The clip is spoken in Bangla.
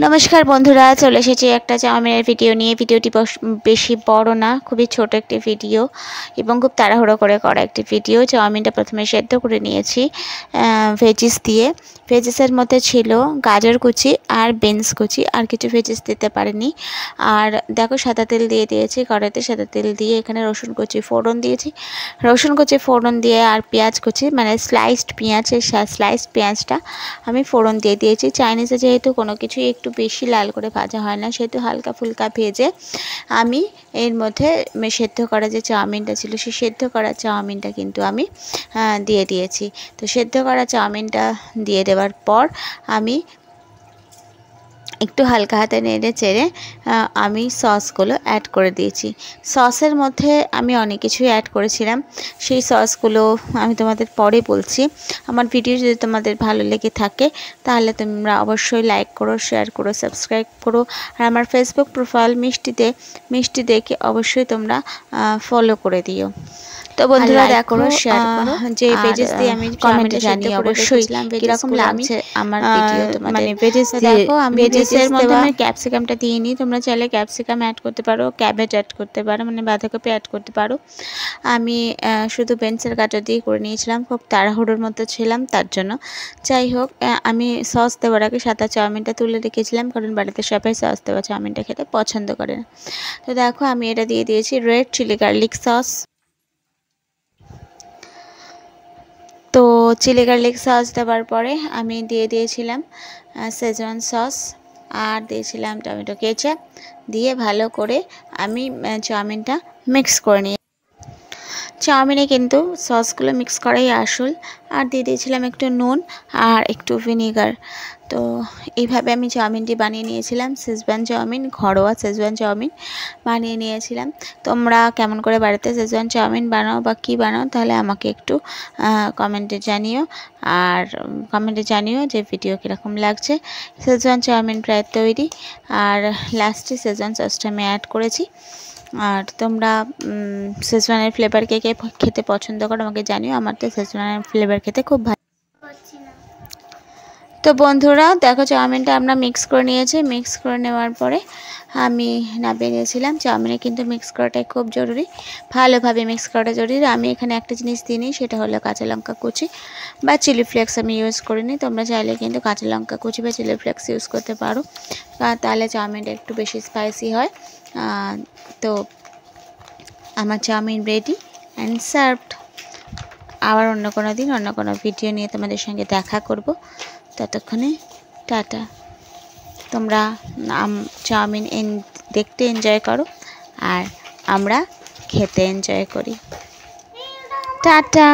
নমস্কার বন্ধুরা, চলে এসেছি একটা চাউমিনের ভিডিও নিয়ে। ভিডিওটি বেশি বড় না, খুবই ছোট একটি ভিডিও এবং খুব তাড়াহুড়ো করে করা একটি ভিডিও। চাউমিনটা প্রথমে সেদ্ধ করে নিয়েছি ভেজিস দিয়ে। ভেজিসের মধ্যে ছিল গাজর কুচি আর বিনস কুচি, আর কিছু ভেজিস দিতে পারিনি। আর দেখো, সাদা তেল দিয়ে দিয়েছি কড়াইতে। সাদা তেল দিয়ে এখানে রসুন কুচি ফোড়ন দিয়েছি। রসুন কুচি ফোড়ন দিয়ে আর পেঁয়াজ কুচি, মানে স্লাইসড পেঁয়াজ, স্লাইসড পেঁয়াজটা আমি ফোড়ন দিয়ে দিয়েছি। চাইনিজে যেহেতু কোনো কিছুই একটু বেশি লাল করে ভাজা হয় না, সেহেতু হালকা ফুলকা ভেজে আমি এর মধ্যে সেদ্ধ করা যে চাউমিনটা ছিল, সেই সেদ্ধ করা চাউমিনটা কিন্তু আমি দিয়ে দিয়েছি। তো সেদ্ধ করা চাউমিনটা দিয়ে দেওয়ার পর আমি একটু হালকা হাতে নেড়ে চেড়ে আমি সসগুলো অ্যাড করে দিয়েছি। সসের মধ্যে আমি অনেক কিছুই অ্যাড করেছিলাম, সেই সসগুলো আমি তোমাদের পরে বলছি। আমার ভিডিও যদি তোমাদের ভালো লেগে থাকে তাহলে তোমরা অবশ্যই লাইক করো, শেয়ার করো, সাবস্ক্রাইব করো। আর আমার ফেসবুক প্রোফাইল মিষ্টি দেখে অবশ্যই তোমরা ফলো করে দিও। তো বন্ধুরা দেখো, শেয়ার করো, যে পেজেস দিয়ে আমি কমেন্টে জানিয়ে অবশ্যই কিরকম লাগছে আমার ভিডিও তোমাদের। মানে পেজেস দেখো, আমি পেজেসের মধ্যে আমি ক্যাপসিকামটা দিইনি। তোমরা চাইলে ক্যাপসিকাম অ্যাড করতে পারো, ক্যাবেজ অ্যাড করতে পারো, মানে বাঁধাকপি অ্যাড করতে পারো। আমি শুধু বেনসের গাজর দিয়ে করে নিয়েছিলাম, খুব তাড়াহুড়োর মধ্যে ছিলাম তার জন্য। যাই হোক, আমি সস দেওয়ার আগে সাদা চাউমিনটা তুলে রেখেছিলাম, কারণ বাড়িতে সবাই সস দেওয়া চাউমিনটা খেতে পছন্দ করে না। তো দেখো, আমি এটা দিয়ে দিয়েছি রেড চিলি গার্লিক সস। তো চিলি গার্লিক সস দেওয়ার পরে আমি দিয়ে দিয়েছিলাম শেজওয়ান সস, আর দিয়েছিলাম টমেটো কেচাপ। দিয়ে ভালো করে আমি চাউমিনটা মিক্স করে নিই। চাউমিনে কিন্তু সসগুলো মিক্স করাই আসল। আর দিয়ে দিয়েছিলাম একটু নুন আর একটু ভিনিগার। তো এইভাবে আমি চাউমিনটি বানিয়ে নিয়েছিলাম। শেজওয়ান চাউমিন, ঘরোয়া শেজওয়ান চাউমিন বানিয়ে নিয়েছিলাম। তোমরা কেমন করে বাড়িতে শেজওয়ান চাউমিন বানাও বা কী বানাও, তাহলে আমাকে একটু কমেন্টে জানিও। আর কমেন্টে জানিও যে ভিডিও কীরকম লাগছে। শেজওয়ান চাউমিন প্রায় তৈরি। আর লাস্টে শেজওয়ান সসটা আমি অ্যাড করেছি। আর তোমরা শেজওয়ানের ফ্লেভার কে কে খেতে পছন্দ করো আমাকে জানিও। আমার তো শেজওয়ানের ফ্লেভার খেতে খুব ভালো। তো বন্ধুরা দেখো, চাউমিনটা আমরা মিক্স করে নিয়েছি। মিক্স করে নেওয়ার পরে আমি নামিয়ে নিয়েছিলাম। চাউমিনে কিন্তু মিক্স করাটাই খুব জরুরি, ভালোভাবে মিক্স করাটা জরুরি। আমি এখানে একটা জিনিস দিইনি, সেটা হলো কাঁচা লঙ্কা কুচি বা চিলি ফ্লেক্স আমি ইউজ করিনি। তোমরা চাইলে কিন্তু কাঁচা লঙ্কা কুচি বা চিলি ফ্লেক্স ইউজ করতে পারো, তাহলে চাউমিনটা একটু বেশি স্পাইসি হয়। তো আমার চাউমিন রেডি অ্যান্ড সার্ভড। আবার অন্য কোনো দিন অন্য কোনো ভিডিও নিয়ে তোমাদের সঙ্গে দেখা করব। ততক্ষণে টাটা। তোমরা চাউমিন দেখতে এনজয় করো, আর আমরা খেতে এনজয় করি। টাটা।